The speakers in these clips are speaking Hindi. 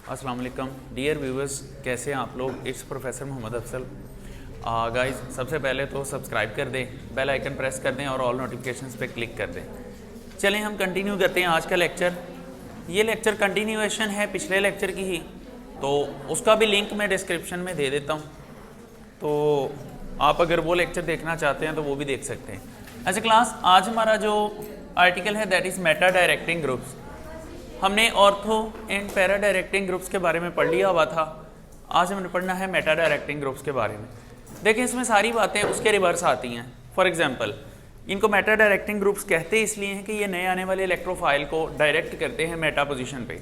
अस्सलाम वालेकुम डियर व्यूवर्स, कैसे हैं आप लोग। It's professor Mohammad Afsal. Guys, सबसे पहले तो सब्सक्राइब कर दें, बेल आइकन प्रेस कर दें और ऑल नोटिफिकेशंस पे क्लिक कर दें। चलें हम कंटिन्यू करते हैं आज का लेक्चर। ये लेक्चर कंटिन्यूएशन है पिछले लेक्चर की ही, तो उसका भी लिंक मैं डिस्क्रिप्शन में दे देता हूँ, तो आप अगर वो लेक्चर देखना चाहते हैं तो वो भी देख सकते हैं। अच्छा क्लास, आज हमारा जो आर्टिकल है that is meta directing groups. हमने ortho and para directing groups के बारे में पढ़ लिया हुआ था। आज हमने पढ़ना है मेटा डायरेक्टिंग ग्रुप्स के बारे में। देखिए, इसमें सारी बातें उसके रिवर्स आती हैं। फॉर एग्जांपल, इनको मेटा डायरेक्टिंग ग्रुप्स कहते इसलिए हैं कि ये नए आने वाले इलेक्ट्रोफाइल को डायरेक्ट करते हैं मेटा पोजीशन पे।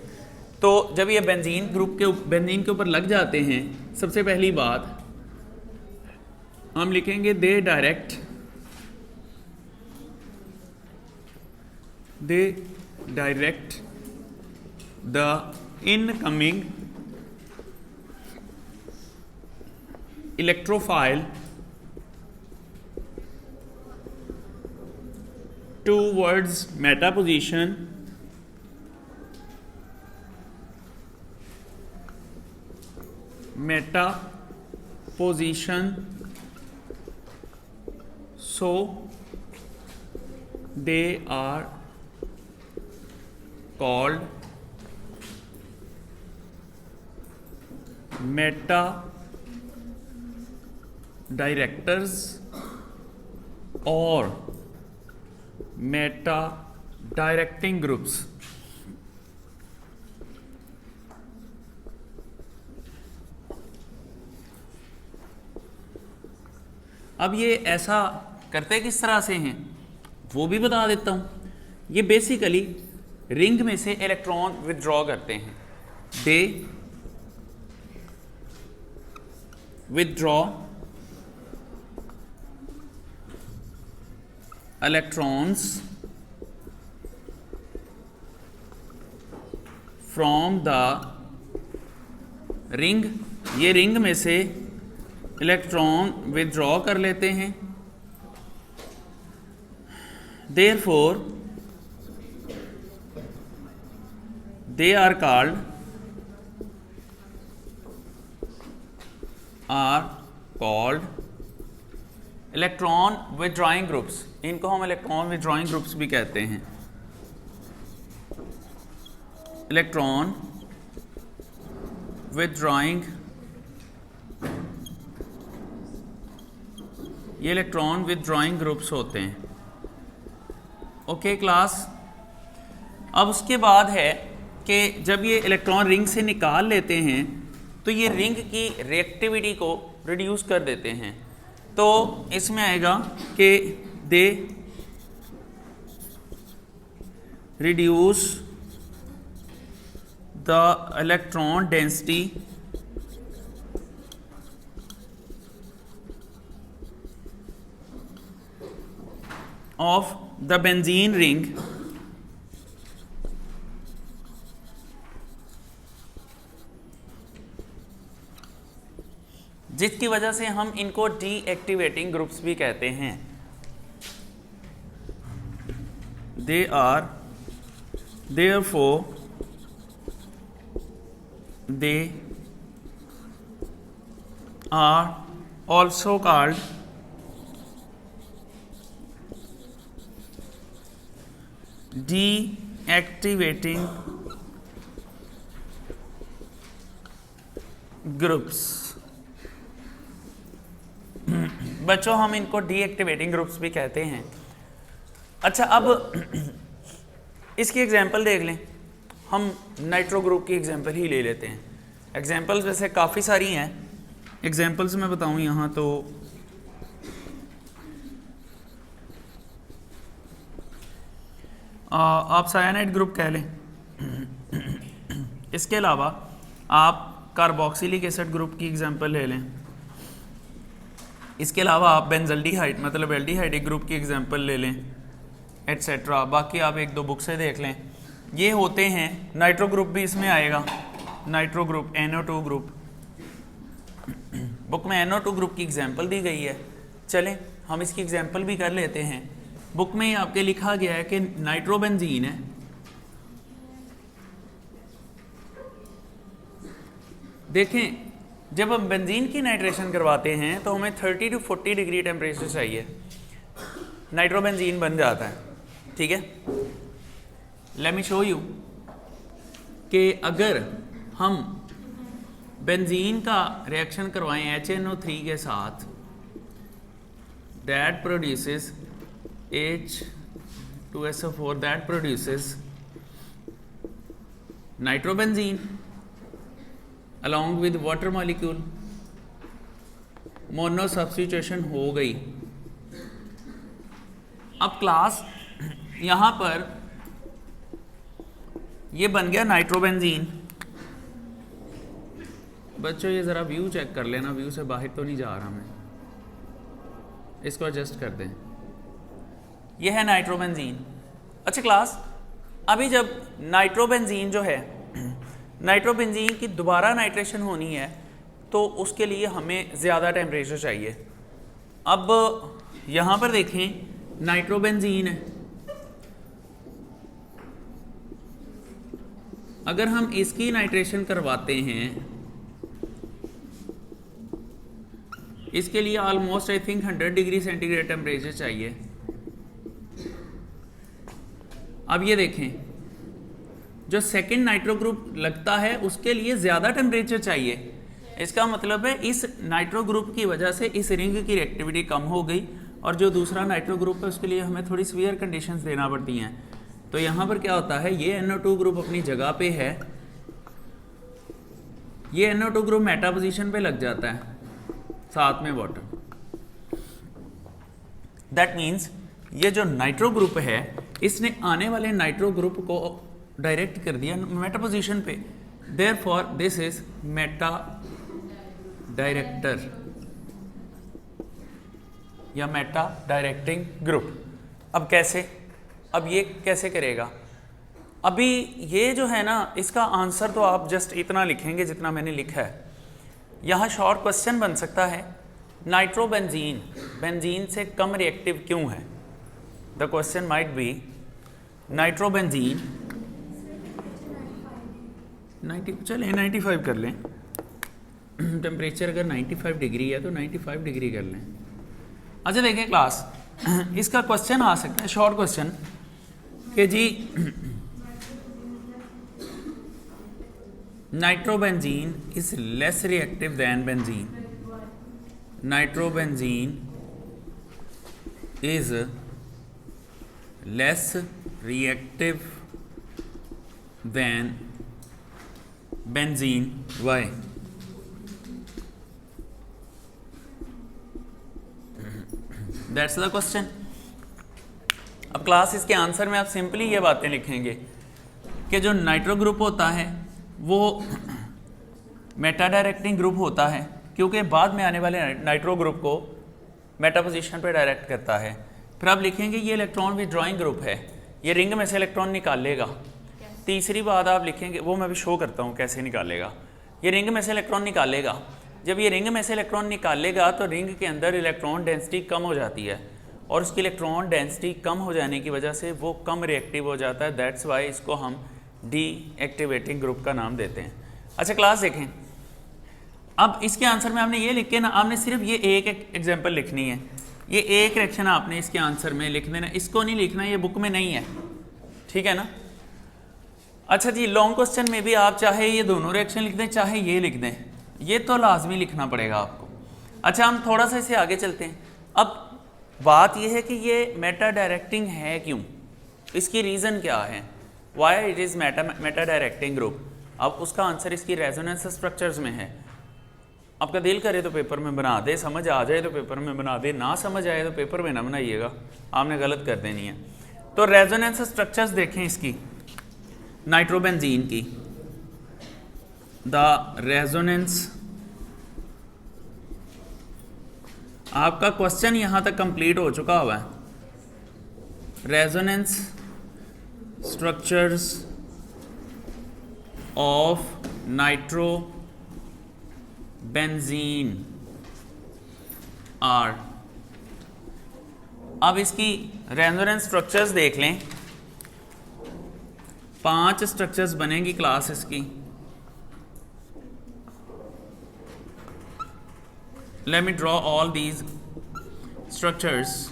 तो जब ये बेंजीन के ऊपर लग जाते हैं, सबसे पहली बात हम लिखेंगे दे direct the incoming electrophile towards meta position so they are called Meta directors और मेटा डायरेक्टिंग ग्रुप्स। अब ये ऐसा करते किस तरह से हैं वो भी बता देता हूं। ये बेसिकली रिंग में से इलेक्ट्रॉन विथड्रॉ करते हैं। दे withdraw electrons from the ring। ये रिंग में से इलेक्ट्रॉन विथड्रॉ कर लेते हैं। therefore they are called electron withdrawing groups. इनको हम इलेक्ट्रॉन विथड्रॉइंग ग्रुप्स भी कहते हैं। इलेक्ट्रॉन विथड्रॉइंग, ये इलेक्ट्रॉन विथड्रॉइंग ग्रुप्स होते हैं। ओके क्लास, अब उसके बाद है कि जब ये इलेक्ट्रॉन रिंग से निकाल लेते हैं तो ये रिंग की रिएक्टिविटी को रिड्यूस कर देते हैं। तो इसमें आएगा कि they reduce the electron density of the benzene ring जिसकी वजह से हम इनको डीएक्टिवेटिंग ग्रुप्स भी कहते हैं। They are therefore they are also called deactivating groups. बच्चों, हम इनको डीएक्टिवेटिंग ग्रुप्स भी कहते हैं। अच्छा, अब इसकी एग्जांपल देख लें। हम नाइट्रो ग्रुप की एग्जांपल ही ले लेते हैं। एग्जांपल्स वैसे काफ़ी सारी हैं। एग्जांपल्स मैं बताऊं यहाँ तो आप सायानाइड ग्रुप कह लें। इसके अलावा आप कार्बोक्सिलिक एसिड ग्रुप की एग्जांपल ले लें। इसके अलावा आप बेंजल्डिहाइड मतलब एल्डिहाइड ग्रुप की एग्जांपल ले लें, एट्सेट्रा। बाकी आप एक दो बुक से देख लें। ये होते हैं। नाइट्रो ग्रुप भी इसमें आएगा। Nitro group, NO2 group, book में NO2 ग्रुप की एग्जांपल दी गई है। चलें हम इसकी एग्जांपल भी कर लेते हैं। बुक में आपके लिखा गया है कि नाइट्रोबेंजीन है, देखें जब हम बेंजीन की नाइट्रेशन करवाते हैं तो हमें 30 to 40 डिग्री टेम्परेचर चाहिए, नाइट्रोबेंजीन बन जाता है, ठीक है। लेट मी शो यू कि अगर हम बेंजीन का रिएक्शन करवाएं HNO3 के साथ, that produces H2SO4, that produces nitrobenzene along with water molecule, mono substitution हो गई। अब क्लास यहाँ पर ये बन गया नाइट्रोबेंजीन। बच्चों ये ज़रा व्यू चेक कर लेना, व्यू से बाहर तो नहीं जा रहा मैं, इसको एडजस्ट कर दें। ये है नाइट्रोबेंजीन। अच्छा क्लास, अभी जब नाइट्रोबेंजीन जो है, नाइट्रोबेंजीन की दोबारा नाइट्रेशन होनी है तो उसके लिए हमें ज़्यादा टेम्परेचर चाहिए। अब यहाँ पर देखें नाइट्रोबेंजीन है, अगर हम इसकी नाइट्रेशन करवाते हैं, इसके लिए almost I think 100 degree centigrade temperature चाहिए। अब ये देखें जो सेकंड नाइट्रो ग्रुप लगता है उसके लिए ज़्यादा टेम्परेचर चाहिए। इसका मतलब है इस नाइट्रो ग्रुप की वजह से इस रिंग की रिएक्टिविटी कम हो गई और जो दूसरा नाइट्रो ग्रुप है उसके लिए हमें थोड़ी सीवियर कंडीशंस देना पड़ती हैं। तो यहाँ पर क्या होता है, ये NO2 ग्रुप अपनी जगह पे है, ये NO2 ग्रुप मेटा पोजीशन पे लग जाता है साथ में वाटर। दैट मीन्स ये जो नाइट्रो ग्रुप है इसने आने वाले नाइट्रो ग्रुप को डायरेक्ट कर दिया मेटा पोजीशन पे, therefore this is Meta director या मेटा डायरेक्टिंग ग्रुप। अब कैसे, अब ये कैसे करेगा? अभी ये जो है ना, इसका आंसर तो आप जस्ट इतना लिखेंगे जितना मैंने लिखा है। यहाँ शॉर्ट क्वेश्चन बन सकता है, नाइट्रोबेंजीन बेंजीन से कम रिएक्टिव क्यों है? The question might be nitrobenzene 90, चलें 95 कर लें, टेम्परेचर अगर 95 डिग्री है तो 95 डिग्री कर लें। अच्छा देखें क्लास, इसका क्वेश्चन आ सकता है शॉर्ट क्वेश्चन कि जी nitrobenzene is less reactive than benzene, nitrobenzene is less reactive than benzene, why? That's the question. अब क्लास इसके आंसर में आप सिंपली ये बातें लिखेंगे कि जो नाइट्रो ग्रुप होता है वो मेटा डायरेक्टिंग ग्रुप होता है क्योंकि बाद में आने वाले नाइट्रो ग्रुप को मेटा पोजीशन पे डायरेक्ट करता है। फिर आप लिखेंगे ये इलेक्ट्रॉन विथड्रॉइंग ग्रुप है, ये रिंग में से इलेक्ट्रॉन निकालेगा। तीसरी बात आप लिखेंगे, वो मैं भी शो करता हूँ कैसे निकालेगा। ये रिंग में से इलेक्ट्रॉन निकालेगा, जब ये रिंग में से इलेक्ट्रॉन निकालेगा तो रिंग के अंदर इलेक्ट्रॉन डेंसिटी कम हो जाती है और उसकी इलेक्ट्रॉन डेंसिटी कम हो जाने की वजह से वो कम रिएक्टिव हो जाता है। दैट्स वाई इसको हम डीएक्टिवेटिंग ग्रुप का नाम देते हैं। अच्छा क्लास देखें, अब इसके आंसर में आपने ये लिख के ना, आपने सिर्फ ये एक एग्जाम्पल लिखनी है, ये एक रिएक्शन आपने इसके आंसर में लिख देना, इसको नहीं लिखना, ये बुक में नहीं है, ठीक है ना। अच्छा जी, लॉन्ग क्वेश्चन में भी आप चाहे ये दोनों रिएक्शन लिख दें चाहे ये लिख दें, ये तो लाजमी लिखना पड़ेगा आपको। अच्छा हम थोड़ा सा इसे आगे चलते हैं। अब बात यह है कि ये मेटा डायरेक्टिंग है क्यों, इसकी रीज़न क्या है, why it is meta directing group. अब उसका आंसर इसकी रेजोनेंस स्ट्रक्चर्स में है। आपका दिल करे तो पेपर में बना दे, समझ आ जाए तो पेपर में बना दे, ना समझ आए तो पेपर में ना बनाइएगा, आपने गलत कर देनी है। तो रेजोनेंस स्ट्रक्चर्स देखें इसकी नाइट्रोबेंजीन की, द रेजोनेंस। आपका क्वेश्चन यहां तक कंप्लीट हो चुका हुआ है। Resonance structures of nitrobenzene are. अब इसकी रेजोनेंस स्ट्रक्चर्स देख लें, 5 स्ट्रक्चर्स बनेंगी क्लास इसकी। let me draw all these structures.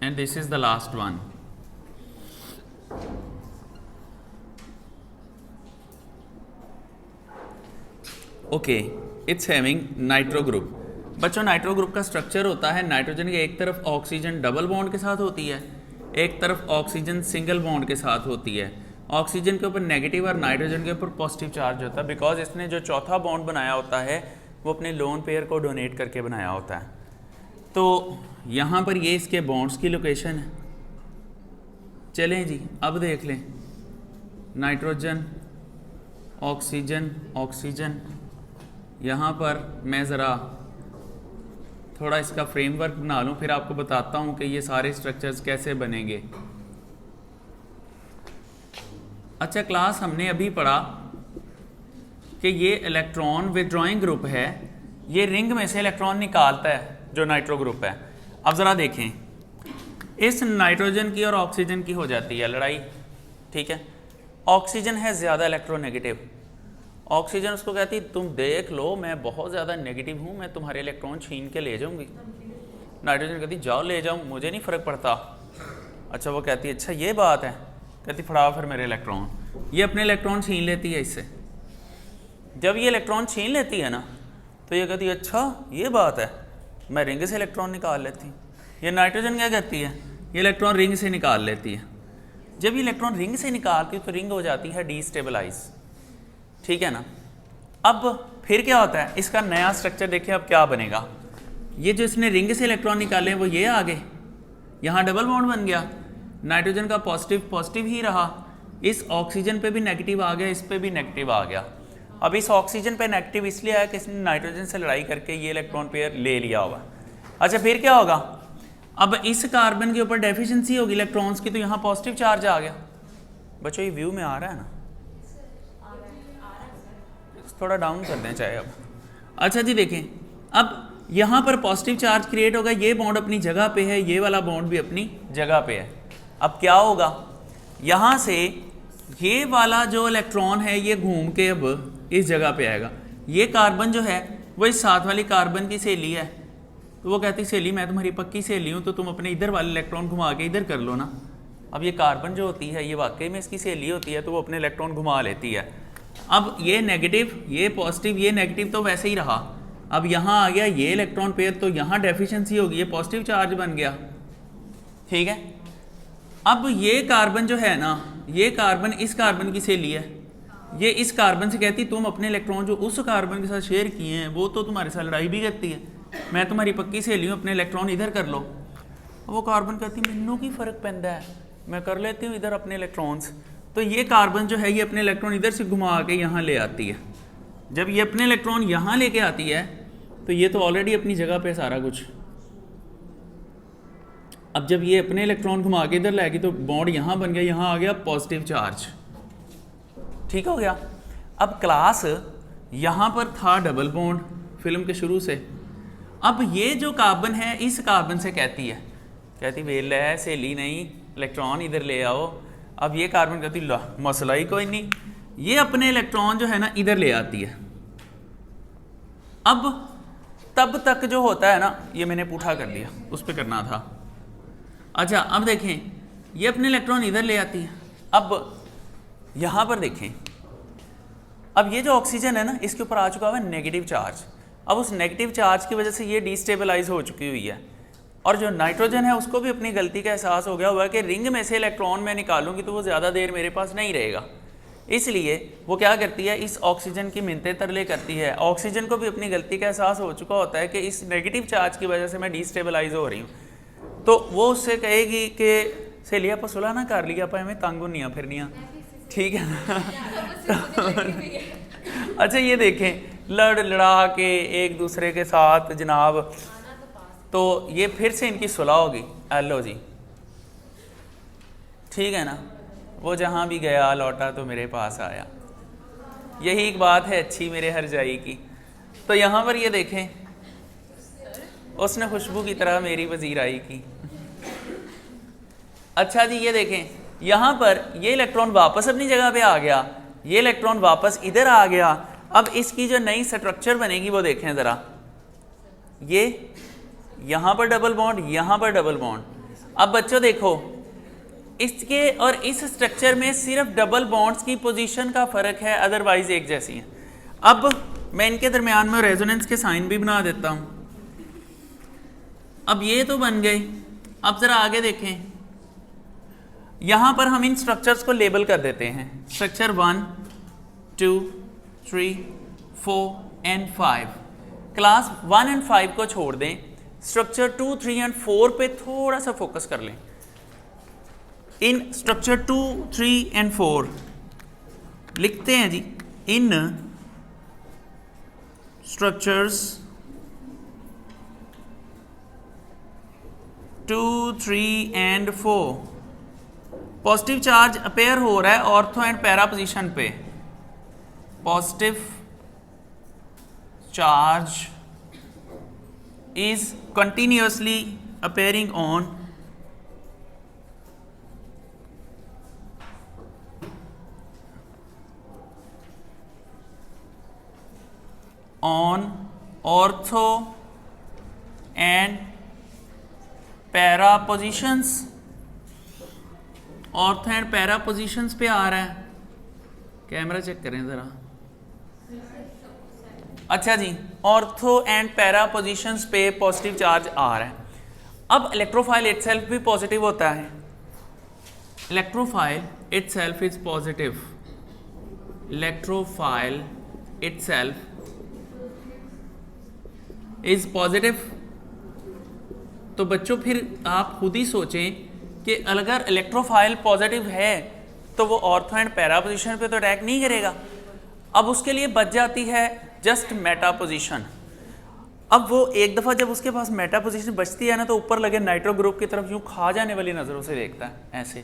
And this is the last one. Okay, it's having nitro group. बच्चों नाइट्रो ग्रुप का स्ट्रक्चर होता है, नाइट्रोजन के एक तरफ ऑक्सीजन डबल बॉन्ड के साथ होती है, एक तरफ ऑक्सीजन सिंगल बॉन्ड के साथ होती है। ऑक्सीजन के ऊपर नेगेटिव और नाइट्रोजन के ऊपर पॉजिटिव चार्ज होता है, बिकॉज इसने जो चौथा बॉन्ड बनाया होता है वो अपने लोन पेयर को डोनेट करके बनाया होता है। तो यहाँ पर ये इसके बॉन्ड्स की लोकेशन है। चलें जी, अब देख लें, नाइट्रोजन ऑक्सीजन ऑक्सीजन। यहाँ पर मैं ज़रा थोड़ा इसका फ्रेमवर्क बना लूँ, फिर आपको बताता हूँ कि ये सारे स्ट्रक्चर्स कैसे बनेंगे। अच्छा क्लास, हमने अभी पढ़ा कि ये इलेक्ट्रॉन विथड्रॉइंग ग्रुप है, ये रिंग में से इलेक्ट्रॉन निकालता है जो नाइट्रो ग्रुप है। अब ज़रा देखें, इस नाइट्रोजन की और ऑक्सीजन की हो जाती है लड़ाई, ठीक है। ऑक्सीजन है ज़्यादा इलेक्ट्रोनेगेटिव, ऑक्सीजन उसको कहती तुम देख लो मैं बहुत ज़्यादा नेगेटिव हूँ, मैं तुम्हारे इलेक्ट्रॉन छीन के ले जाऊँगी। नाइट्रोजन कहती जाओ ले जाऊँ, मुझे नहीं फ़र्क पड़ता। अच्छा वो कहती अच्छा ये बात है, कहती फटाओ फिर मेरे इलेक्ट्रॉन। ये अपने इलेक्ट्रॉन छीन लेती है इससे। जब ये इलेक्ट्रॉन छीन लेती है ना, तो ये कहती है अच्छा ये बात है, मैं रिंग से इलेक्ट्रॉन निकाल लेती हूँ। ये नाइट्रोजन क्या करती है, ये इलेक्ट्रॉन रिंग से निकाल लेती है। जब ये इलेक्ट्रॉन रिंग से निकालती है तो रिंग हो जाती है डीस्टेबलाइज, ठीक है ना। अब फिर क्या होता है, इसका नया स्ट्रक्चर देखिए अब क्या बनेगा। ये जो इसने रिंग से इलेक्ट्रॉन निकाले वो ये आ गए, यहाँ डबल बॉन्ड बन गया, नाइट्रोजन का पॉजिटिव पॉजिटिव ही रहा, इस ऑक्सीजन पे भी नेगेटिव आ गया, इस पे भी नेगेटिव आ गया। अब इस ऑक्सीजन पे नेगेटिव इसलिए आया कि इसने नाइट्रोजन से लड़ाई करके ये इलेक्ट्रॉन पेयर ले लिया होगा। अच्छा फिर क्या होगा, अब इस कार्बन के ऊपर डेफिशिएंसी होगी इलेक्ट्रॉन्स की, तो यहाँ पॉजिटिव चार्ज आ गया। बच्चों ये व्यू में आ रहा है ना, थोड़ा डाउन कर दें चाहे अब। अच्छा जी देखें, अब यहाँ पर पॉजिटिव चार्ज क्रिएट होगा, ये बॉन्ड अपनी जगह पे है, ये वाला बॉन्ड भी अपनी जगह पे है। अब क्या होगा, यहाँ से ये वाला जो इलेक्ट्रॉन है ये घूम के अब इस जगह पे आएगा। ये कार्बन जो है वो इस साथ वाली कार्बन की सहेली है, तो वो कहती सहेली मैं तुम्हारी पक्की सहेली हूँ, तो तुम अपने इधर वाले इलेक्ट्रॉन घुमा के इधर कर लो ना। अब ये कार्बन जो होती है ये वाकई में इसकी सहेली होती है, तो वो अपने इलेक्ट्रॉन घुमा लेती है। अब ये नेगेटिव ये पॉजिटिव ये नेगेटिव तो वैसे ही रहा, अब यहाँ आ गया ये इलेक्ट्रॉन पेयर, तो यहाँ डेफिशिएंसी होगी, ये पॉजिटिव चार्ज बन गया, ठीक है। अब ये कार्बन जो है ना, ये कार्बन इस कार्बन की सहेली है, ये इस कार्बन से कहती तुम अपने इलेक्ट्रॉन जो उस कार्बन के साथ शेयर किए हैं वो तो तुम्हारे साथ लड़ाई भी करती है, मैं तुम्हारी पक्की सहेली हूँ, अपने इलेक्ट्रॉन इधर कर लो। वो कार्बन कहती मैनू की फ़र्क पैंदा है, मैं कर लेती हूँ इधर अपने इलेक्ट्रॉन्स। तो ये कार्बन जो है ये अपने इलेक्ट्रॉन इधर से घुमा के यहाँ ले आती है। जब ये अपने इलेक्ट्रॉन यहाँ लेके आती है तो ये तो ऑलरेडी अपनी जगह पे सारा कुछ। अब जब ये अपने इलेक्ट्रॉन घुमा के इधर लाएगी तो बॉन्ड यहाँ बन गया, यहाँ आ गया पॉजिटिव चार्ज, ठीक हो गया। अब क्लास यहाँ पर था डबल बॉन्ड फिल्म के शुरू से। अब ये जो कार्बन है इस कार्बन से कहती वेल है सहेली नहीं, इलेक्ट्रॉन इधर ले आओ। अब ये कार्बन कहती ला मसला ही कोई नहीं, ये अपने इलेक्ट्रॉन जो है ना इधर ले आती है। अब तब तक जो होता है ना, ये मैंने पूठा कर दिया, उस पर करना था। अच्छा अब देखें, ये अपने इलेक्ट्रॉन इधर ले आती है। अब यहाँ पर देखें, अब ये जो ऑक्सीजन है ना इसके ऊपर आ चुका हुआ है नेगेटिव चार्ज। अब उस नेगेटिव चार्ज की वजह से ये डिस्टेबलाइज हो चुकी हुई है, और जो नाइट्रोजन है उसको भी अपनी गलती का एहसास हो गया हुआ है कि रिंग में से इलेक्ट्रॉन मैं निकालूंगी तो वो ज़्यादा देर मेरे पास नहीं रहेगा, इसलिए वो क्या करती है इस ऑक्सीजन की मिन्नतें तरले करती है। ऑक्सीजन को भी अपनी गलती का एहसास हो चुका होता है कि इस नेगेटिव चार्ज की वजह से मैं डिस्टेबलाइज हो रही हूँ, तो वो उससे कहेगी कि सहेली आप सुलह ना कर लिया, आप हमें तंग होनिया फिरनिया, ठीक है ना। अच्छा ये देखें, लड़ा के एक दूसरे के साथ जनाब, तो ये फिर से इनकी सुलह होगी। हेलो जी, ठीक है ना, वो जहाँ भी गया लौटा तो मेरे पास आया, यही एक बात है अच्छी मेरे हर जाई की। तो यहाँ पर ये देखें, उसने खुशबू की तरह मेरी वजीर आई की। अच्छा जी ये देखें, यहाँ पर ये इलेक्ट्रॉन वापस अपनी जगह पे आ गया, ये इलेक्ट्रॉन वापस इधर आ गया। अब इसकी जो नई स्ट्रक्चर बनेगी वो देखें ज़रा, ये यहाँ पर डबल बॉन्ड, यहाँ पर डबल बॉन्ड। अब बच्चों देखो, इसके और इस स्ट्रक्चर में सिर्फ डबल बॉन्ड्स की पोजीशन का फ़र्क है, अदरवाइज एक जैसी हैं। अब मैं इनके दरमियान में रेजोनेंस के साइन भी बना देता हूँ। अब ये तो बन गए। अब ज़रा आगे देखें, यहाँ पर हम इन स्ट्रक्चर्स को लेबल कर देते हैं। Structure 1, 2, 3, 4 and 5। क्लास 1 एंड 5 को छोड़ दें, स्ट्रक्चर 2, 3 एंड 4 पे थोड़ा सा फोकस कर लें। इन स्ट्रक्चर 2, 3 एंड 4 लिखते हैं जी, in structures 2, 3 and 4 positive charge appear हो रहा है ऑर्थो एंड पैरा पोजीशन पे। Positive charge is continuously appearing on ortho and para positions। Ortho and para positions पे आ रहा है। कैमरा चेक करें ज़रा। अच्छा जी, ऑर्थो एंड पैरा पोजीशंस पे पॉजिटिव चार्ज आ रहा है। अब इलेक्ट्रोफाइल इटसेल्फ भी पॉजिटिव होता है। Electrophile itself is positive. Electrophile itself is positive. तो बच्चों फिर आप खुद ही सोचें कि अगर इलेक्ट्रोफाइल पॉजिटिव है तो वो ऑर्थो एंड पैरा पोजीशन पे तो अटैक नहीं करेगा। अब उसके लिए बच जाती है जस्ट मेटा पोजीशन। अब वो एक दफ़ा जब उसके पास मेटा पोजीशन बचती है ना, तो ऊपर लगे नाइट्रो ग्रुप की तरफ यूँ खा जाने वाली नज़रों से देखता है, ऐसे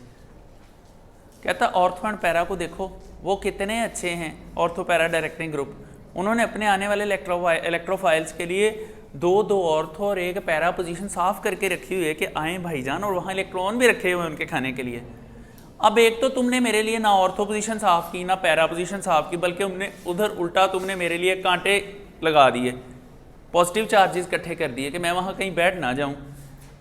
कहता ऑर्थो एंड पैरा को देखो वो कितने अच्छे हैं। ऑर्थो पैरा डायरेक्टिंग ग्रुप, उन्होंने अपने आने वाले इलेक्ट्रोफाइल्स के लिए दो ऑर्थो और एक पैरा पोजीशन साफ करके रखी हुई है कि आए भाईजान, और वहाँ इलेक्ट्रॉन भी रखे हुए हैं उनके खाने के लिए। अब एक तो तुमने मेरे लिए ना ऑर्थो पोजीशन साफ की ना पैरा पोजीशन साफ की, बल्कि तुमने उधर उल्टा तुमने मेरे लिए कांटे लगा दिए, पॉजिटिव चार्जेस इकट्ठे कर दिए कि मैं वहाँ कहीं बैठ ना जाऊँ।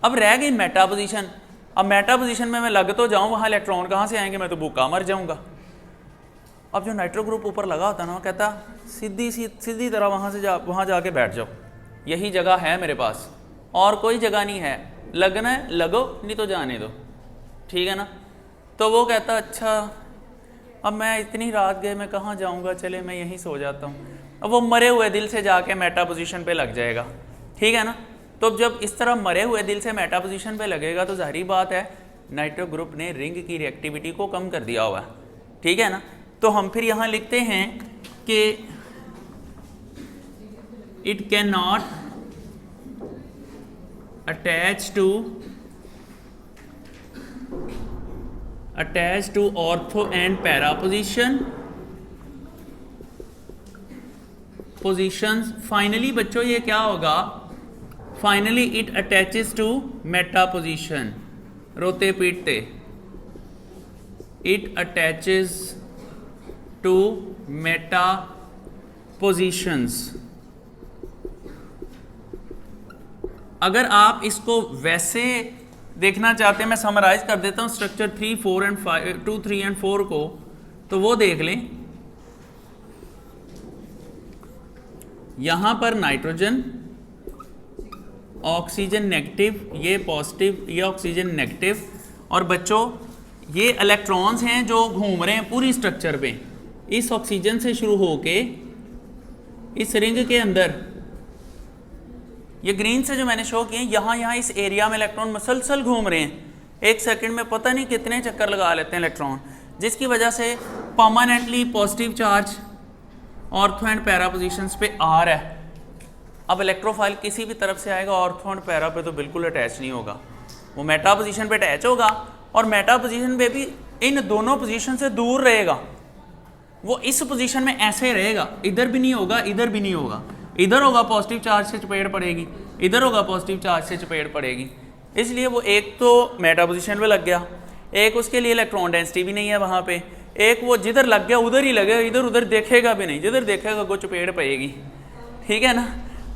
अब रह गई मेटा पोजीशन। अब मेटा पोजीशन में मैं लग तो जाऊँ, वहाँ इलेक्ट्रॉन कहाँ से आएंगे, मैं तो भूखा मर जाऊँगा। अब जो नाइट्रो ग्रुप ऊपर लगा होता ना, वो कहता सीधी तरह वहाँ जाके बैठ जाओ, यही जगह है मेरे पास, और कोई जगह नहीं है, लगना है लगो, नहीं तो जाने दो, ठीक है ना। तो वो कहता अच्छा अब मैं इतनी रात गए, मैं कहाँ जाऊँगा, चले मैं यहीं सो जाता हूँ। अब वो मरे हुए दिल से जाके मेटा पोजीशन पे लग जाएगा, ठीक है ना। तो जब इस तरह मरे हुए दिल से मेटा पोजीशन पे लगेगा तो जाहिर बात है नाइट्रो ग्रुप ने रिंग की रिएक्टिविटी को कम कर दिया हुआ है, ठीक है ना। तो हम फिर यहाँ लिखते हैं कि it can not attach to ortho and para positions। Finally बच्चों ये क्या होगा, finally it attaches to meta position. रोते पीटते, it attaches to meta positions. अगर आप इसको वैसे देखना चाहते हैं, मैं समराइज कर देता हूँ स्ट्रक्चर 3, 4 एंड 5, 2, 3 एंड 4 को, तो वो देख लें। यहाँ पर नाइट्रोजन, ऑक्सीजन नेगेटिव, ये पॉजिटिव, ये ऑक्सीजन नेगेटिव, और बच्चों ये इलेक्ट्रॉन्स हैं जो घूम रहे हैं पूरी स्ट्रक्चर पे। इस ऑक्सीजन से शुरू होके इस रिंग के अंदर, ये ग्रीन से जो मैंने शो किए, यहाँ इस एरिया में इलेक्ट्रॉन मसलसल घूम रहे हैं, एक सेकंड में पता नहीं कितने चक्कर लगा लेते हैं इलेक्ट्रॉन, जिसकी वजह से permanently positive charge ortho and para positions पे आ रहा है। अब इलेक्ट्रोफाइल किसी भी तरफ से आएगा, ऑर्थो एंड पैरा पे तो बिल्कुल अटैच नहीं होगा, वो मेटा पोजीशन पे अटैच होगा, और मेटा पोजीशन पे भी इन दोनों पोजीशन से दूर रहेगा। वो इस पोजीशन में ऐसे रहेगा, इधर भी नहीं होगा, इधर भी नहीं होगा, इधर होगा पॉजिटिव चार्ज से चपेट पड़ेगी, इधर होगा पॉजिटिव चार्ज से चपेट पड़ेगी। इसलिए वो एक तो मेटा पोजीशन पे लग गया, एक उसके लिए इलेक्ट्रॉन डेंसिटी भी नहीं है वहाँ पे, एक वो जिधर लग गया उधर ही लगेगा, इधर उधर देखेगा भी नहीं, जिधर देखेगा वो चपेट पड़ेगी, ठीक है ना।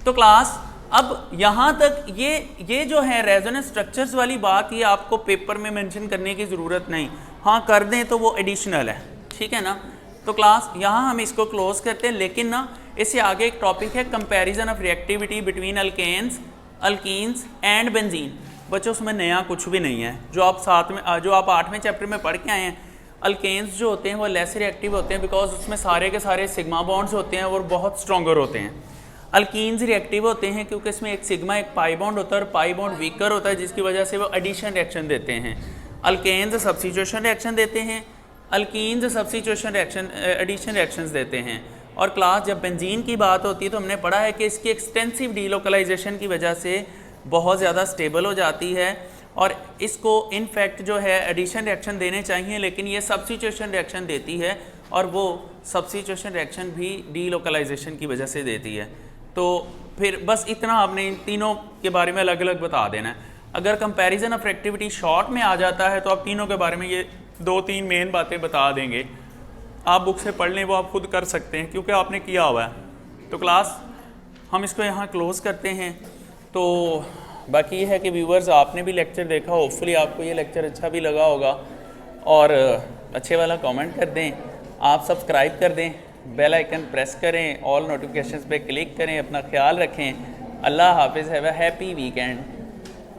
तो क्लास अब यहाँ तक ये जो है रेजोनेंस स्ट्रक्चर्स वाली बात, ये आपको पेपर में मेंशन करने की ज़रूरत नहीं, हाँ कर दें तो वो एडिशनल है, ठीक है ना। तो क्लास यहाँ हम इसको क्लोज करते हैं, लेकिन ना इससे आगे एक टॉपिक है comparison of reactivity between alkanes, alkenes and benzene. बच्चों उसमें नया कुछ भी नहीं है, जो आप 8वें चैप्टर में पढ़ के आए हैं। अल्केन्स जो होते हैं वो लेस रिएक्टिव होते हैं बिकॉज उसमें सारे के सारे सिग्मा बॉन्ड्स होते हैं और बहुत स्ट्रॉन्गर होते हैं। अल्कीन्स रिएक्टिव होते हैं क्योंकि इसमें एक सिग्मा एक पाई बॉन्ड होता है और पाई बॉन्ड वीकर होता है, जिसकी वजह से वो एडिशन रिएक्शन देते हैं। अल्केन्स सब्स्टिट्यूशन रिएक्शन देते हैं, alkenes substitution reaction addition reactions देते हैं। और क्लास जब बेंजीन की बात होती है तो हमने पढ़ा है कि इसकी एक्सटेंसिव डीलोकलाइजेशन की वजह से बहुत ज़्यादा स्टेबल हो जाती है और इसको इनफैक्ट जो है एडिशन रिएक्शन देने चाहिए, लेकिन ये सब्स्टिट्यूशन रिएक्शन देती है और वो सब्स्टिट्यूशन रिएक्शन भी डीलोकलाइजेशन की वजह से देती है। तो फिर बस इतना आपने इन तीनों के बारे में अलग अलग बता देना है। अगर कंपैरिजन ऑफ रिएक्टिविटी शॉर्ट में आ जाता है तो आप तीनों के बारे में ये 2-3 मेन बातें बता देंगे, आप बुक से पढ़ लें, वो आप खुद कर सकते हैं क्योंकि आपने किया हुआ है। तो क्लास हम इसको यहाँ क्लोज़ करते हैं। तो बाकी ये है कि व्यूअर्स आपने भी लेक्चर देखा, होपफुली आपको ये लेक्चर अच्छा भी लगा होगा और अच्छे वाला कमेंट कर दें, आप सब्सक्राइब कर दें, बेल आइकन प्रेस करें, ऑल नोटिफिकेशंस पे क्लिक करें, अपना ख्याल रखें। अल्लाह हाफिज़, हैव अ हैप्पी वीकेंड।